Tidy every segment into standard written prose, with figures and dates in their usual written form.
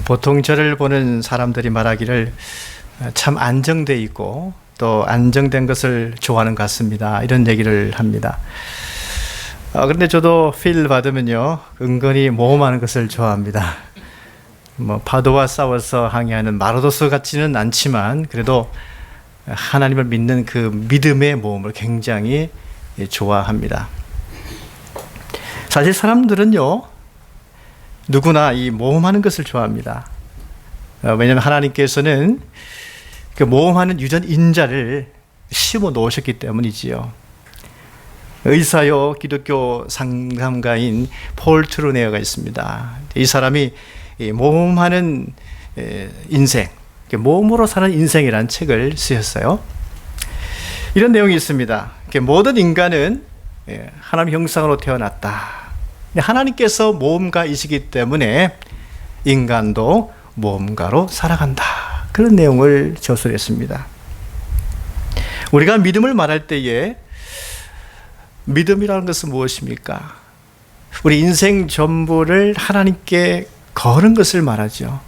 보통 저를 보는 사람들이 말하기를 참 안정돼 있고 또 안정된 것을 좋아하는 것 같습니다. 이런 얘기를 합니다. 그런데 저도 필 받으면요, 은근히 모험하는 것을 좋아합니다. 파도와 싸워서 항해하는 마르도스 같지는 않지만 그래도 하나님을 믿는 그 믿음의 모험을 굉장히 좋아합니다. 사실 사람들은요, 누구나 이 모험하는 것을 좋아합니다. 왜냐하면 하나님께서는 그 모험하는 유전 인자를 심어 놓으셨기 때문이지요. 의사요 기독교 상담가인 폴 트루네어가 있습니다. 이 사람이 모험하는 인생, 모험으로 사는 인생이라는 책을 쓰셨어요. 이런 내용이 있습니다. 모든 인간은 하나님 형상으로 태어났다. 하나님께서 모험가이시기 때문에 인간도 모험가로 살아간다. 그런 내용을 저술했습니다. 우리가 믿음을 말할 때에 믿음이라는 것은 무엇입니까? 우리 인생 전부를 하나님께 거는 것을 말하죠.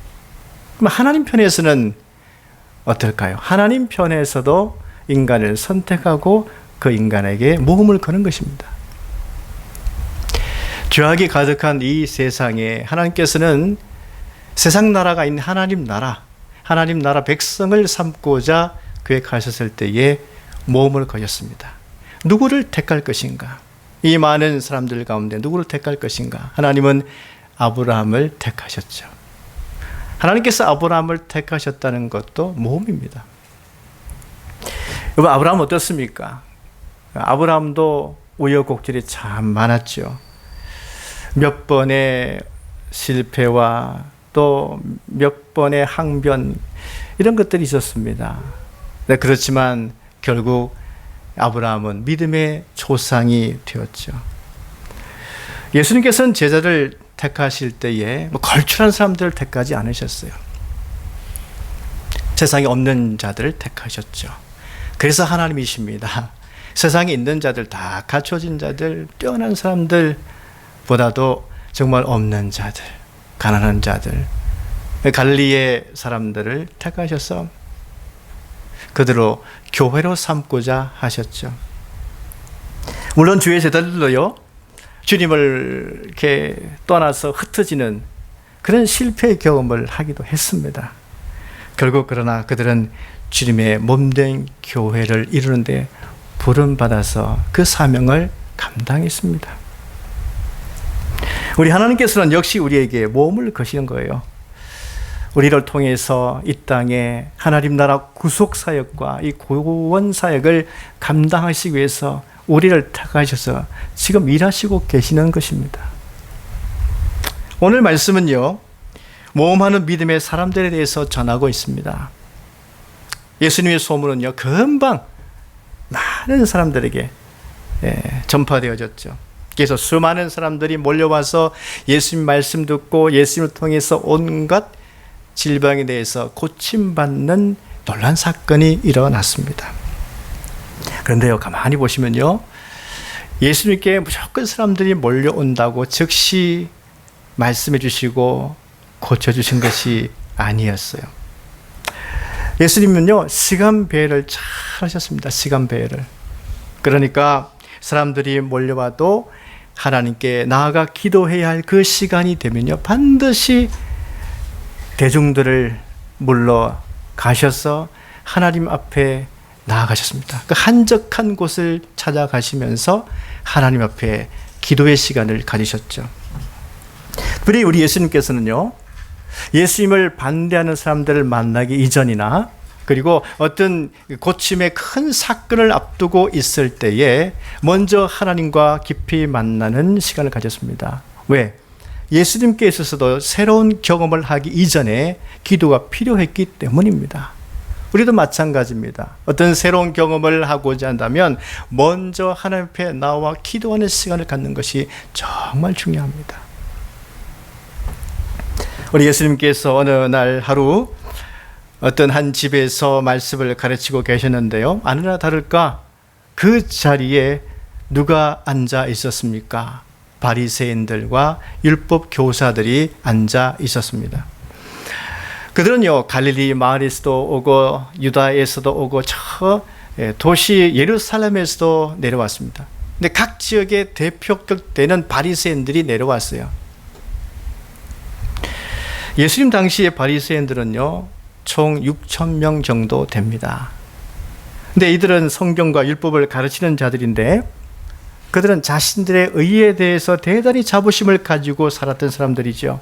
그럼 하나님 편에서는 어떨까요? 하나님 편에서도 인간을 선택하고 그 인간에게 모험을 거는 것입니다. 죄악이 가득한 이 세상에 하나님께서는 세상 나라가 있는 하나님 나라 백성을 삼고자 계획하셨을 때에 모험을 거셨습니다. 누구를 택할 것인가? 이 많은 사람들 가운데 누구를 택할 것인가? 하나님은 아브라함을 택하셨죠. 하나님께서 아브라함을 택하셨다는 것도 모험입니다. 여러분, 아브라함 어떻습니까? 아브라함도 우여곡절이 참 많았죠. 몇 번의 실패와 또 몇 번의 항변, 이런 것들이 있었습니다. 그렇지만 결국 아브라함은 믿음의 조상이 되었죠. 예수님께서는 제자를 택하실 때에 걸출한 사람들을 택하지 않으셨어요. 세상에 없는 자들을 택하셨죠. 그래서 하나님이십니다. 세상에 있는 자들, 다 갖춰진 자들, 뛰어난 사람들보다도 정말 없는 자들, 가난한 자들, 갈릴리의 사람들을 택하셔서 그대로 교회로 삼고자 하셨죠. 물론 주의 제자들도요, 주님을 이렇게 떠나서 흩어지는 그런 실패의 경험을 하기도 했습니다. 결국 그러나 그들은 주님의 몸된 교회를 이루는데 부름받아서 그 사명을 감당했습니다. 우리 하나님께서는 역시 우리에게 모험을 거시는 거예요. 우리를 통해서 이 땅에 하나님 나라 구속 사역과 이 구원 사역을 감당하시기 위해서 우리를 택하셔서 지금 일하시고 계시는 것입니다. 오늘 말씀은요, 모험하는 믿음의 사람들에 대해서 전하고 있습니다. 예수님의 소문은요, 금방 많은 사람들에게 전파되어졌죠. 그래서 수많은 사람들이 몰려와서 예수님 말씀 듣고 예수님을 통해서 온갖 질병에 대해서 고침받는 놀라운 사건이 일어났습니다. 그런데요, 가만히 보시면요, 예수님께 무조건 사람들이 몰려온다고 즉시 말씀해 주시고 고쳐주신 것이 아니었어요. 예수님은요, 시간배회를 잘 하셨습니다. 시간배회를. 그러니까 사람들이 몰려와도 하나님께 나아가 기도해야 할 그 시간이 되면요, 반드시 대중들을 물러 가셔서 하나님 앞에 나아가셨습니다. 그 한적한 곳을 찾아가시면서 하나님 앞에 기도의 시간을 가지셨죠. 특별히 우리 예수님께서는요, 예수님을 반대하는 사람들을 만나기 이전이나 그리고 어떤 고침의 큰 사건을 앞두고 있을 때에 먼저 하나님과 깊이 만나는 시간을 가졌습니다. 왜? 예수님께 있어서도 새로운 경험을 하기 이전에 기도가 필요했기 때문입니다. 우리도 마찬가지입니다. 어떤 새로운 경험을 하고자 한다면 먼저 하나님 앞에 나와 기도하는 시간을 갖는 것이 정말 중요합니다. 우리 예수님께서 어느 날 하루 어떤 한 집에서 말씀을 가르치고 계셨는데요, 아니나 다를까 그 자리에 누가 앉아 있었습니까? 바리새인들과 율법 교사들이 앉아 있었습니다. 그들은요, 갈릴리 마을에서도 오고 유다에서도 오고 저 도시 예루살렘에서도 내려왔습니다. 근데 각 지역의 대표격 되는 바리새인들이 내려왔어요. 예수님 당시의 바리새인들은요, 총 6,000명 정도 됩니다. 근데 이들은 성경과 율법을 가르치는 자들인데 그들은 자신들의 의에 대해서 대단히 자부심을 가지고 살았던 사람들이죠.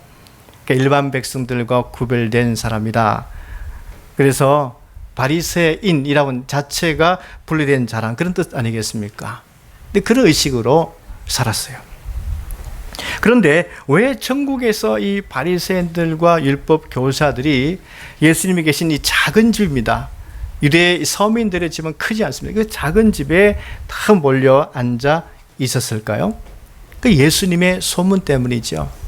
그러니까 일반 백성들과 구별된 사람이다. 그래서 바리새인이라는 자체가 분리된 자란 그런 뜻 아니겠습니까? 근데 그런 의식으로 살았어요. 그런데 왜 천국에서 이 바리새인들과 율법 교사들이 예수님이 계신 이 작은 집입니다. 유대 서민들의 집은 크지 않습니다. 그 작은 집에 다 몰려 앉아 있었을까요? 그 예수님의 소문 때문이죠.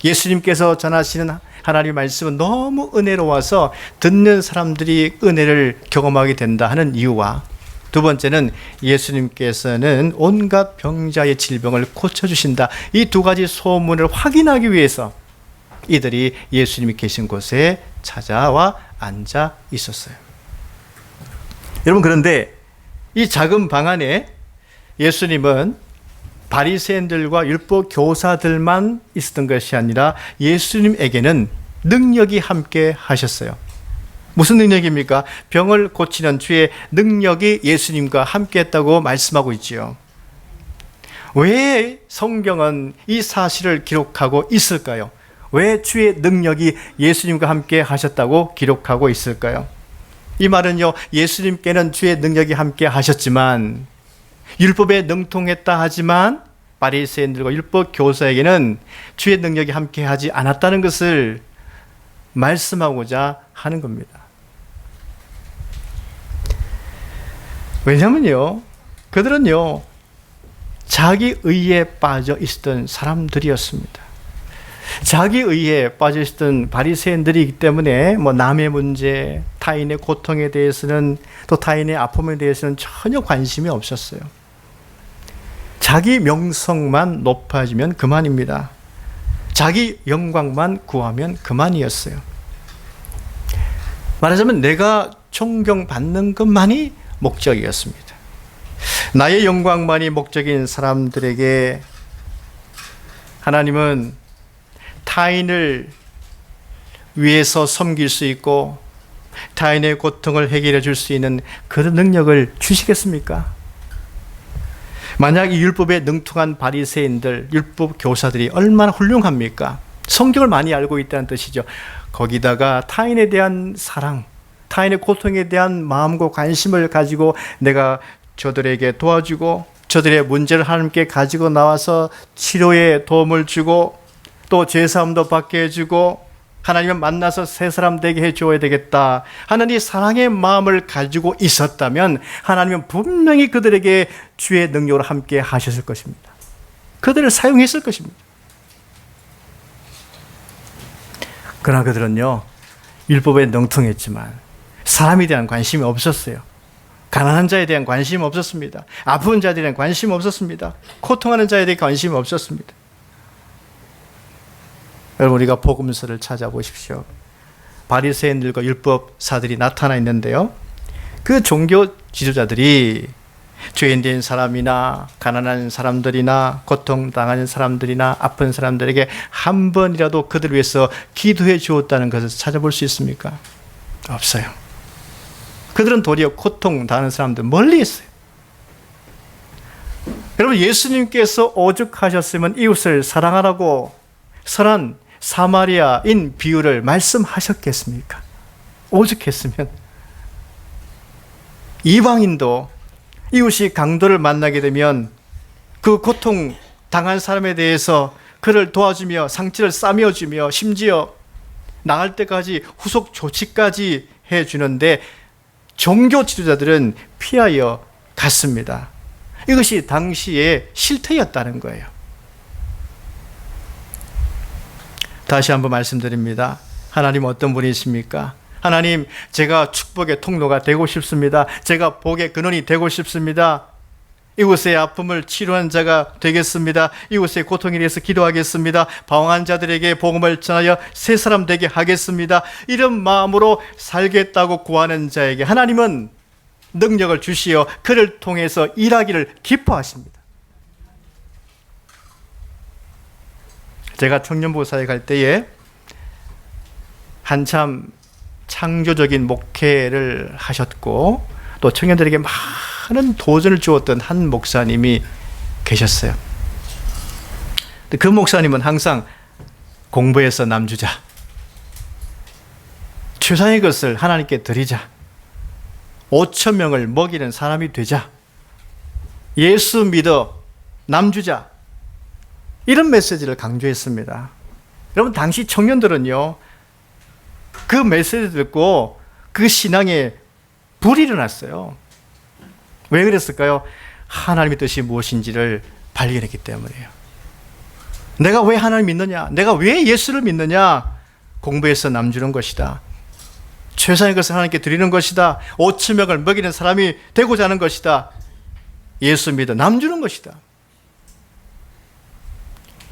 예수님께서 전하시는 하나님의 말씀은 너무 은혜로워서 듣는 사람들이 은혜를 경험하게 된다 하는 이유와 두 번째는 예수님께서는 온갖 병자의 질병을 고쳐주신다. 이 두 가지 소문을 확인하기 위해서 이들이 예수님이 계신 곳에 찾아와 앉아 있었어요. 여러분, 그런데 이 작은 방 안에 예수님은 바리새인들과 율법 교사들만 있었던 것이 아니라 예수님에게는 능력이 함께 하셨어요. 무슨 능력입니까? 병을 고치는 주의 능력이 예수님과 함께 했다고 말씀하고 있지요. 왜 성경은 이 사실을 기록하고 있을까요? 왜 주의 능력이 예수님과 함께 하셨다고 기록하고 있을까요? 이 말은요, 예수님께는 주의 능력이 함께 하셨지만 율법에 능통했다 하지만 바리새인들과 율법 교사에게는 주의 능력이 함께 하지 않았다는 것을 말씀하고자 하는 겁니다. 왜냐면요, 그들은요, 자기 의에 빠져 있었던 사람들이었습니다. 자기 의에 빠져 있었던 바리새인들이기 때문에 남의 문제, 타인의 고통에 대해서는 또 타인의 아픔에 대해서는 전혀 관심이 없었어요. 자기 명성만 높아지면 그만입니다. 자기 영광만 구하면 그만이었어요. 말하자면 내가 존경받는 것만이 목적이었습니다. 나의 영광만이 목적인 사람들에게 하나님은 타인을 위해서 섬길 수 있고 타인의 고통을 해결해 줄 수 있는 그런 능력을 주시겠습니까? 만약 이 율법에 능통한 바리새인들, 율법 교사들이 얼마나 훌륭합니까? 성경을 많이 알고 있다는 뜻이죠. 거기다가 타인에 대한 사랑, 타인의 고통에 대한 마음과 관심을 가지고 내가 저들에게 도와주고 저들의 문제를 하나님께 가지고 나와서 치료에 도움을 주고 또 죄사함도 받게 해주고 하나님을 만나서 새 사람 되게 해줘야 되겠다 하는 이 사랑의 마음을 가지고 있었다면 하나님은 분명히 그들에게 주의 능력으로 함께 하셨을 것입니다. 그들을 사용했을 것입니다. 그러나 그들은요, 율법에 능통했지만 사람에 대한 관심이 없었어요. 가난한 자에 대한 관심이 없었습니다. 아픈 자들에 대한 관심이 없었습니다. 고통하는 자에 대한 관심이 없었습니다. 여러분, 우리가 복음서를 찾아보십시오. 바리새인들과 율법사들이 나타나 있는데요, 그 종교 지도자들이 죄인된 사람이나 가난한 사람들이나 고통당하는 사람들이나 아픈 사람들에게 한 번이라도 그들을 위해서 기도해 주었다는 것을 찾아볼 수 있습니까? 없어요. 그들은 도리어 고통당하는 사람들 멀리 있어요. 여러분, 예수님께서 오죽하셨으면 이웃을 사랑하라고 선한 사마리아인 비유를 말씀하셨겠습니까? 오죽했으면. 이방인도 이웃이 강도를 만나게 되면 그 고통 당한 사람에 대해서 그를 도와주며 상처를 싸매어주며 심지어 나갈 때까지 후속 조치까지 해주는데 종교 지도자들은 피하여 갔습니다. 이것이 당시의 실태였다는 거예요. 다시 한번 말씀드립니다. 하나님 어떤 분이십니까? 하나님, 제가 축복의 통로가 되고 싶습니다. 제가 복의 근원이 되고 싶습니다. 이곳의 아픔을 치료한 자가 되겠습니다. 이곳의 고통에 대해서 기도하겠습니다. 방황한 자들에게 복음을 전하여 새 사람 되게 하겠습니다. 이런 마음으로 살겠다고 구하는 자에게 하나님은 능력을 주시어 그를 통해서 일하기를 기뻐하십니다. 제가 청년부사에 갈 때에 한참 창조적인 목회를 하셨고 또 청년들에게 많은 도전을 주었던 한 목사님이 계셨어요. 그 목사님은 항상 공부해서 남주자, 최상의 것을 하나님께 드리자, 5천 명을 먹이는 사람이 되자, 예수 믿어 남주자, 이런 메시지를 강조했습니다. 여러분, 당시 청년들은요, 그 메시지 듣고 그 신앙에 불이 일어났어요. 왜 그랬을까요? 하나님의 뜻이 무엇인지를 발견했기 때문이에요. 내가 왜 하나님 믿느냐? 내가 왜 예수를 믿느냐? 공부해서 남주는 것이다. 최상의 것을 하나님께 드리는 것이다. 5천 명을 먹이는 사람이 되고자 하는 것이다. 예수 믿어 남주는 것이다.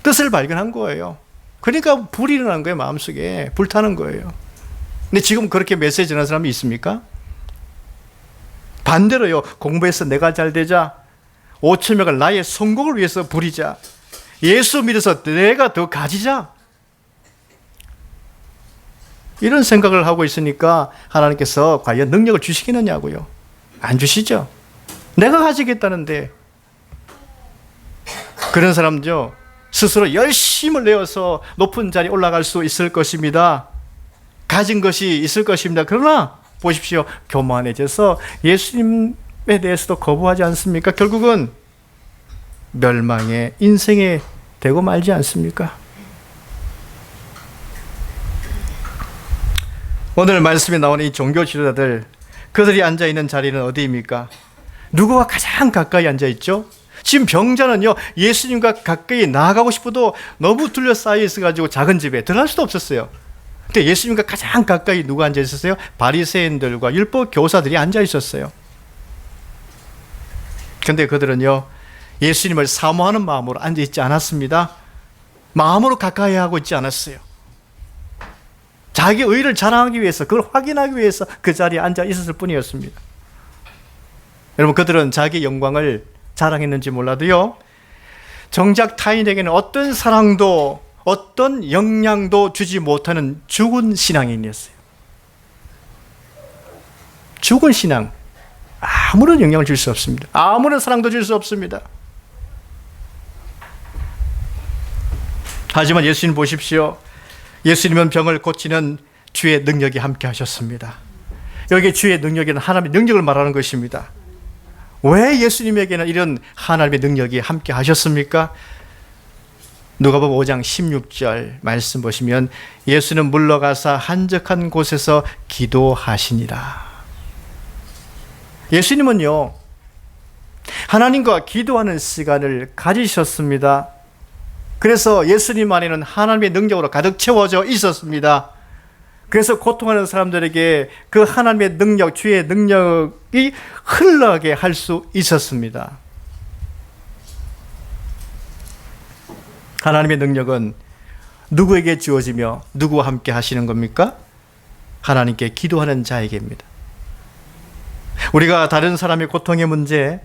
뜻을 발견한 거예요. 그러니까 불이 일어난 거예요. 마음속에 불타는 거예요. 근데 지금 그렇게 메시지 전하는 사람이 있습니까? 반대로요. 공부해서 내가 잘 되자, 5천 명을 나의 성공을 위해서 부리자, 예수 믿어서 내가 더 가지자, 이런 생각을 하고 있으니까 하나님께서 과연 능력을 주시겠느냐고요. 안 주시죠. 내가 가지겠다는데. 그런 사람죠, 스스로 열심을 내어서 높은 자리에 올라갈 수 있을 것입니다. 가진 것이 있을 것입니다. 그러나 보십시오. 교만해져서 예수님에 대해서도 거부하지 않습니까? 결국은 멸망의 인생에 되고 말지 않습니까? 오늘 말씀에 나오는 이 종교 지도자들, 그들이 앉아있는 자리는 어디입니까? 누구와 가장 가까이 앉아있죠? 지금 병자는요, 예수님과 가까이 나아가고 싶어도 너무 둘러싸여 있어가지고 작은 집에 들어갈 수도 없었어요. 근데 예수님과 가장 가까이 누가 앉아 있었어요? 바리새인들과 율법 교사들이 앉아 있었어요. 근데 그들은요, 예수님을 사모하는 마음으로 앉아 있지 않았습니다. 마음으로 가까이 하고 있지 않았어요. 자기 의를 자랑하기 위해서, 그걸 확인하기 위해서 그 자리에 앉아 있었을 뿐이었습니다. 여러분, 그들은 자기 영광을 자랑했는지 몰라도요, 정작 타인에게는 어떤 사랑도 어떤 영향도 주지 못하는 죽은 신앙인이었어요. 죽은 신앙, 아무런 영향을 줄 수 없습니다. 아무런 사랑도 줄 수 없습니다. 하지만 예수님 보십시오. 예수님은 병을 고치는 주의 능력이 함께 하셨습니다. 여기 주의 능력에는 하나님의 능력을 말하는 것입니다. 왜 예수님에게는 이런 하나님의 능력이 함께 하셨습니까? 누가복음 5장 16절 말씀 보시면 예수는 물러가사 한적한 곳에서 기도하시니라. 예수님은요, 하나님과 기도하는 시간을 가지셨습니다. 그래서 예수님 안에는 하나님의 능력으로 가득 채워져 있었습니다. 그래서 고통하는 사람들에게 그 하나님의 능력, 주의 능력이 흘러가게 할 수 있었습니다. 하나님의 능력은 누구에게 주어지며 누구와 함께 하시는 겁니까? 하나님께 기도하는 자에게입니다. 우리가 다른 사람의 고통의 문제,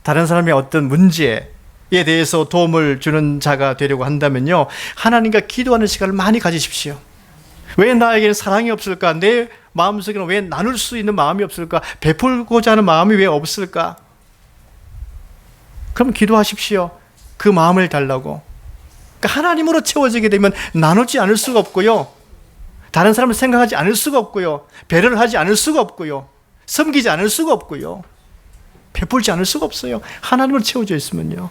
다른 사람의 어떤 문제에 대해서 도움을 주는 자가 되려고 한다면요, 하나님과 기도하는 시간을 많이 가지십시오. 왜 나에게는 사랑이 없을까? 내 마음속에는 왜 나눌 수 있는 마음이 없을까? 베풀고자 하는 마음이 왜 없을까? 그럼 기도하십시오. 그 마음을 달라고. 그러니까 하나님으로 채워지게 되면 나누지 않을 수가 없고요, 다른 사람을 생각하지 않을 수가 없고요, 배려를 하지 않을 수가 없고요, 섬기지 않을 수가 없고요, 베풀지 않을 수가 없어요. 하나님으로 채워져 있으면요.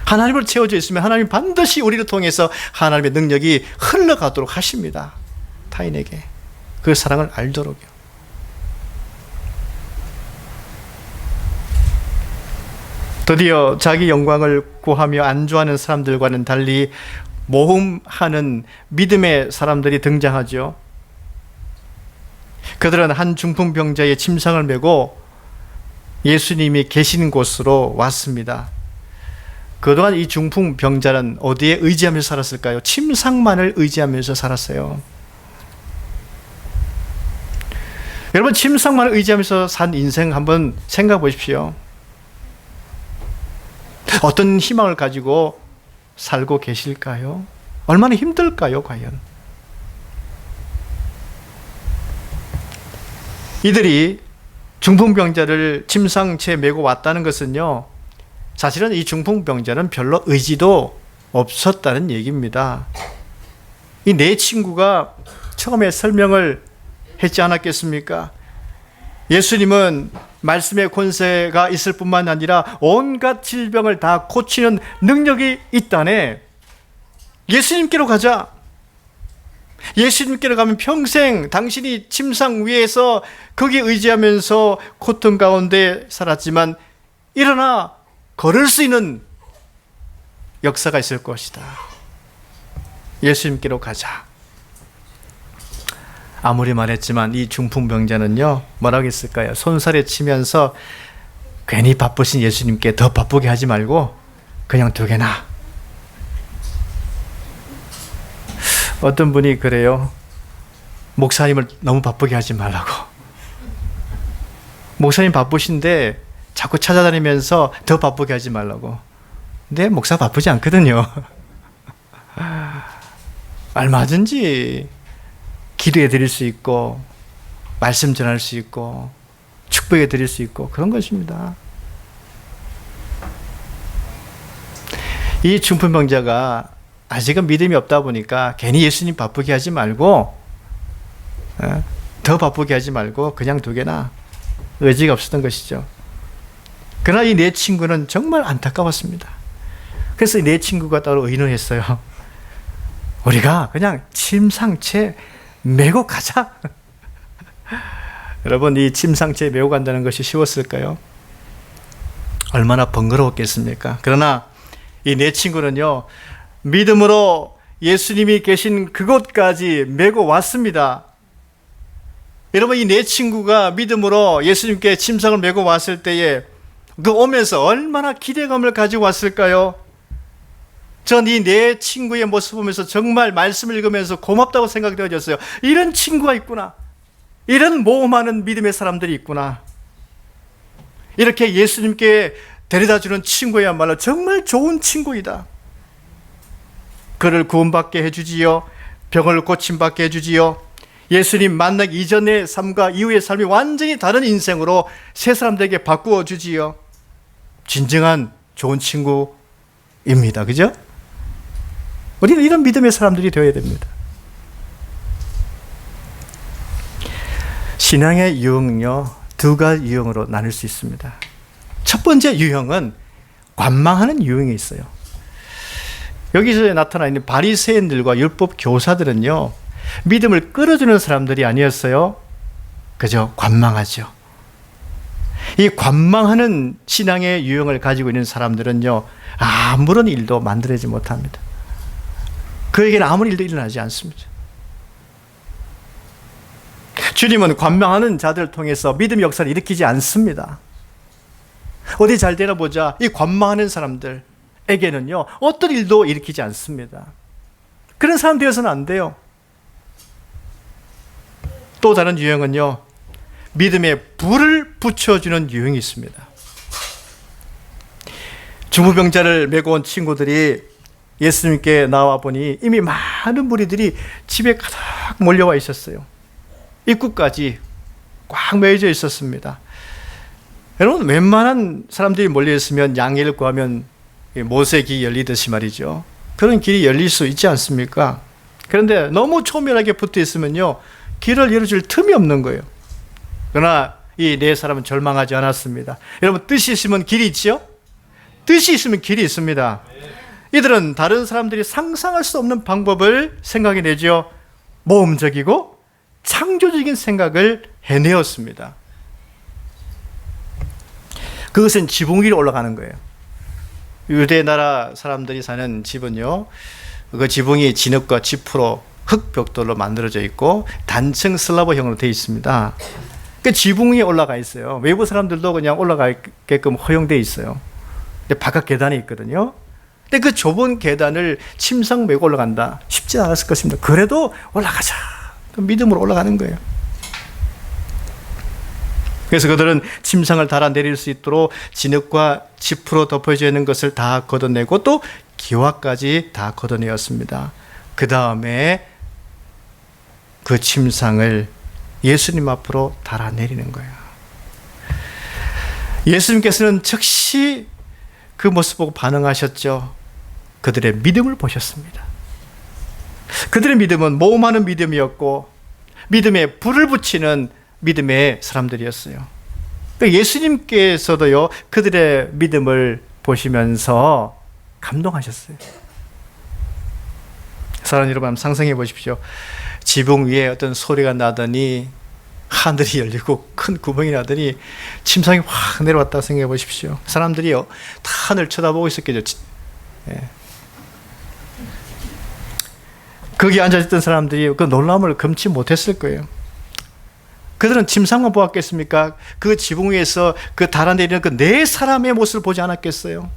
하나님으로 채워져 있으면 하나님 반드시 우리를 통해서 하나님의 능력이 흘러가도록 하십니다. 타인에게 그 사랑을 알도록요. 드디어 자기 영광을 구하며 안주하는 사람들과는 달리 모험하는 믿음의 사람들이 등장하죠. 그들은 한 중풍병자의 침상을 메고 예수님이 계신 곳으로 왔습니다. 그동안 이 중풍병자는 어디에 의지하면서 살았을까요? 침상만을 의지하면서 살았어요. 여러분, 침상만을 의지하면서 산 인생 한번 생각해 보십시오. 어떤 희망을 가지고 살고 계실까요? 얼마나 힘들까요, 과연? 이들이 중풍병자를 침상채 메고 왔다는 것은요, 사실은 이 중풍병자는 별로 의지도 없었다는 얘기입니다. 이 네 친구가 처음에 설명을 했지 않았겠습니까? 예수님은 말씀의 권세가 있을 뿐만 아니라 온갖 질병을 다 고치는 능력이 있다네. 예수님께로 가자. 예수님께로 가면 평생 당신이 침상 위에서 거기 의지하면서 고통 가운데 살았지만 일어나 걸을 수 있는 역사가 있을 것이다. 예수님께로 가자. 아무리 말했지만 이 중풍병자는요, 뭐라고 했을까요? 손살에 치면서 괜히 바쁘신 예수님께 더 바쁘게 하지 말고 그냥 두게나. 어떤 분이 그래요. 목사님을 너무 바쁘게 하지 말라고. 목사님 바쁘신데 자꾸 찾아다니면서 더 바쁘게 하지 말라고. 근데 목사 바쁘지 않거든요. 얼마든지 기도해 드릴 수 있고 말씀 전할 수 있고 축복해 드릴 수 있고 그런 것입니다. 이 중풍병자가 아직은 믿음이 없다 보니까 괜히 예수님 바쁘게 하지 말고 더 바쁘게 하지 말고 그냥 두게나 의지가 없었던 것이죠. 그러나 이 네 친구는 정말 안타까웠습니다. 그래서 이 네 친구가 따로 의논했어요. 우리가 그냥 침상채 메고 가자. 여러분, 이 침상채 메고 간다는 것이 쉬웠을까요? 얼마나 번거로웠겠습니까? 그러나 이 네 친구는요, 믿음으로 예수님이 계신 그곳까지 메고 왔습니다. 여러분, 이 네 친구가 믿음으로 예수님께 침상을 메고 왔을 때에 그 오면서 얼마나 기대감을 가지고 왔을까요? 전 이 네 친구의 모습을 보면서 정말 말씀을 읽으면서 고맙다고 생각되어졌어요. 이런 친구가 있구나. 이런 모험하는 믿음의 사람들이 있구나. 이렇게 예수님께 데려다주는 친구야말로 정말 좋은 친구이다. 그를 구원받게 해주지요. 병을 고침받게 해주지요. 예수님 만나기 이전의 삶과 이후의 삶이 완전히 다른 인생으로 새 사람들에게 바꾸어 주지요. 진정한 좋은 친구입니다. 그죠? 우리는 이런 믿음의 사람들이 되어야 됩니다. 신앙의 유형은요, 두 가지 유형으로 나눌 수 있습니다. 첫 번째 유형은 관망하는 유형이 있어요. 여기서 나타나 있는 바리새인들과 율법 교사들은요, 믿음을 끌어주는 사람들이 아니었어요. 그저 관망하죠. 이 관망하는 신앙의 유형을 가지고 있는 사람들은요, 아무런 일도 만들어내지 못합니다. 그에게는 아무 일도 일어나지 않습니다. 주님은 관망하는 자들을 통해서 믿음의 역사를 일으키지 않습니다. 어디 잘 되나 보자. 이 관망하는 사람들에게는요, 어떤 일도 일으키지 않습니다. 그런 사람 되어서는 안 돼요. 또 다른 유형은요, 믿음에 불을 붙여주는 유형이 있습니다. 중풍병자를 메고 온 친구들이 예수님께 나와 보니 이미 많은 무리들이 집에 가득 몰려와 있었어요. 입구까지 꽉 메어져 있었습니다. 여러분, 웬만한 사람들이 몰려 있으면 양해를 구하면 모세기 열리듯이 말이죠. 그런 길이 열릴 수 있지 않습니까? 그런데 너무 초면하게 붙어 있으면요, 길을 열어줄 틈이 없는 거예요. 그러나 이 네 사람은 절망하지 않았습니다. 여러분, 뜻이 있으면 길이 있죠? 뜻이 있으면 길이 있습니다. 이들은 다른 사람들이 상상할 수 없는 방법을 생각해내죠. 모험적이고 창조적인 생각을 해내었습니다. 그것은 지붕 위로 올라가는 거예요. 유대 나라 사람들이 사는 집은요, 그 지붕이 진흙과 지프로 흙 벽돌로 만들어져 있고 단층 슬라브형으로 되어 있습니다. 그 지붕 위에 올라가 있어요. 외부 사람들도 그냥 올라가게끔 허용되어 있어요. 근데 바깥 계단이 있거든요. 근데 그 좁은 계단을 침상 메고 올라간다. 쉽지 않았을 것입니다. 그래도 올라가자. 그 믿음으로 올라가는 거예요. 그래서 그들은 침상을 달아 내릴 수 있도록 진흙과 지프로 덮어져 있는 것을 다 걷어내고 또 기와까지 다 걷어내었습니다. 그 다음에 그 침상을 예수님 앞으로 달아 내리는 거예요. 예수님께서는 즉시 그 모습 보고 반응하셨죠. 그들의 믿음을 보셨습니다. 그들의 믿음은 모험하는 믿음이었고 믿음에 불을 붙이는 믿음의 사람들이었어요. 그러니까 예수님께서도요, 그들의 믿음을 보시면서 감동하셨어요. 사랑하는 여러분, 한번 상상해 보십시오. 지붕 위에 어떤 소리가 나더니 하늘이 열리고 큰 구멍이 나더니 침상이 확 내려왔다고 생각해 보십시오. 사람들이요, 다 하늘 쳐다보고 있었겠죠. 예. 거기 앉아있던 사람들이 그 놀라움을 금치 못했을 거예요. 그들은 침상만 보았겠습니까? 그 지붕 위에서 그 달아내리는 그 네 사람의 모습을 보지 않았겠어요?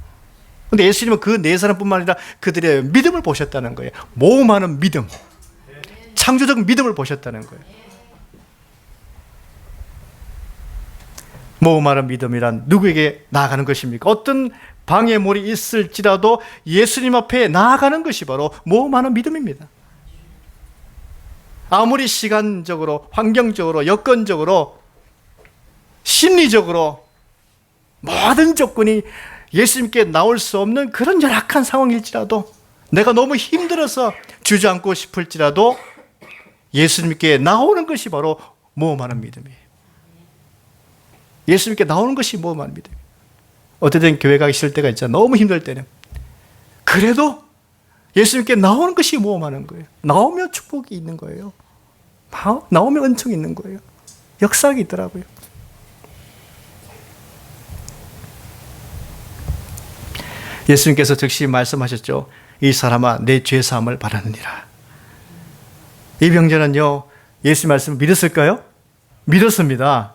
근데 예수님은 그 네 사람뿐만 아니라 그들의 믿음을 보셨다는 거예요. 모험하는 믿음, 창조적 믿음을 보셨다는 거예요. 모험하는 믿음이란 누구에게 나아가는 것입니까? 어떤 방해물이 있을지라도 예수님 앞에 나아가는 것이 바로 모험하는 믿음입니다. 아무리 시간적으로, 환경적으로, 여건적으로, 심리적으로 모든 조건이 예수님께 나올 수 없는 그런 열악한 상황일지라도, 내가 너무 힘들어서 주저앉고 싶을지라도 예수님께 나오는 것이 바로 모험하는 믿음이에요. 예수님께 나오는 것이 모험하는 믿음이에요. 어쨌든 교회 가기 싫을 때가 있잖아요. 너무 힘들 때는. 그래도 예수님께 나오는 것이 모험하는 거예요. 나오면 축복이 있는 거예요. 나오면 은총이 있는 거예요. 역사가 있더라고요. 예수님께서 즉시 말씀하셨죠. 이 사람아, 내 죄사함을 바라느니라. 이 병자는요, 예수 말씀을 믿었을까요? 믿었습니다.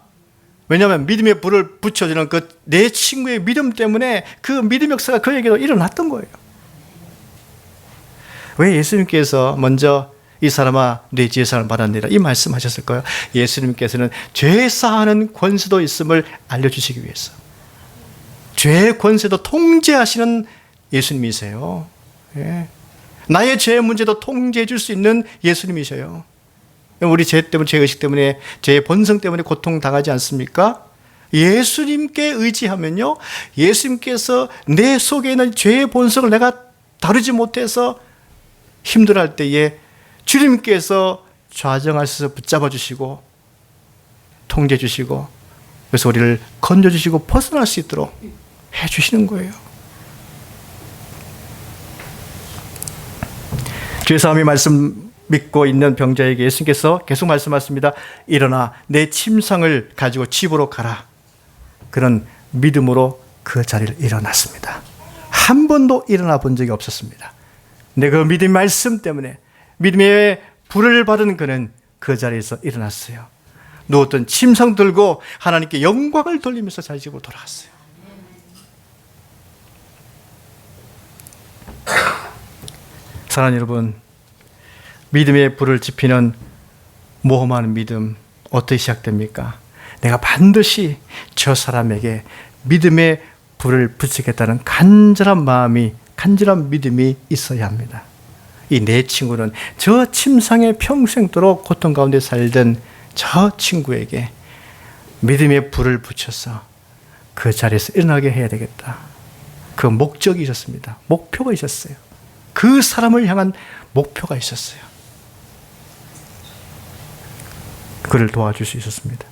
왜냐하면 믿음의 불을 붙여주는 그 내 친구의 믿음 때문에 그 믿음 역사가 그에게도 일어났던 거예요. 왜 예수님께서 먼저 이 사람아 내 죄사함을 바라느니라 이 말씀하셨을까요? 예수님께서는 죄사하는 권세도 있음을 알려주시기 위해서. 죄의 권세도 통제하시는 예수님이세요. 예. 나의 죄의 문제도 통제해 줄 수 있는 예수님이셔요. 우리 죄 때문에, 죄의식 때문에, 죄의 본성 때문에 고통당하지 않습니까? 예수님께 의지하면요, 예수님께서 내 속에 있는 죄의 본성을 내가 다루지 못해서 힘들어할 때에 주님께서 좌정하셔서 붙잡아 주시고 통제해 주시고, 그래서 우리를 건져 주시고 벗어날 수 있도록 해 주시는 거예요. 죄사함의 말씀 믿고 있는 병자에게 예수님께서 계속 말씀하십니다. 일어나 내 침상을 가지고 집으로 가라. 그런 믿음으로 그 자리를 일어났습니다. 한 번도 일어나 본 적이 없었습니다. 근데 그 믿음의 말씀 때문에, 믿음의 불을 받은 그는 그 자리에서 일어났어요. 누웠던 침상 들고 하나님께 영광을 돌리면서 자기 집으로 돌아갔어요. 사랑하는 여러분, 믿음의 불을 지피는 모험하는 믿음 어떻게 시작됩니까? 내가 반드시 저 사람에게 믿음의 불을 붙이겠다는 간절한 마음이, 간절한 믿음이 있어야 합니다. 이 내 친구는 저 침상에 평생도록 고통 가운데 살던 저 친구에게 믿음의 불을 붙여서 그 자리에서 일어나게 해야 되겠다. 그 목적이 있었습니다. 목표가 있었어요. 그 사람을 향한 목표가 있었어요. 그를 도와줄 수 있었습니다.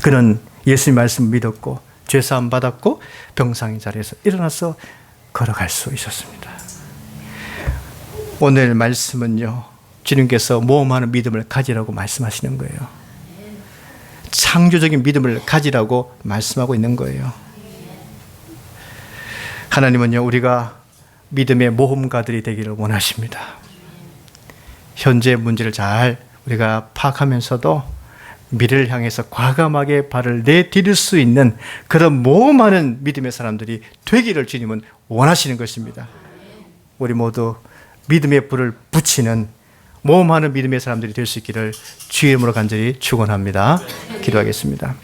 그는 예수님 말씀 믿었고 죄사함 받았고 병상의 자리에서 일어나서 걸어갈 수 있었습니다. 오늘 말씀은요, 주님께서 모험하는 믿음을 가지라고 말씀하시는 거예요. 창조적인 믿음을 가지라고 말씀하고 있는 거예요. 하나님은요, 우리가 믿음의 모험가들이 되기를 원하십니다. 현재 문제를 잘 우리가 파악하면서도 미래를 향해서 과감하게 발을 내디딜 수 있는 그런 많은 믿음의 사람들이 되기를 주님은 원하시는 것입니다. 우리 모두 믿음의 불을 붙이는 많은 믿음의 사람들이 될 수 있기를 주의 이름으로 간절히 축원합니다. 기도하겠습니다.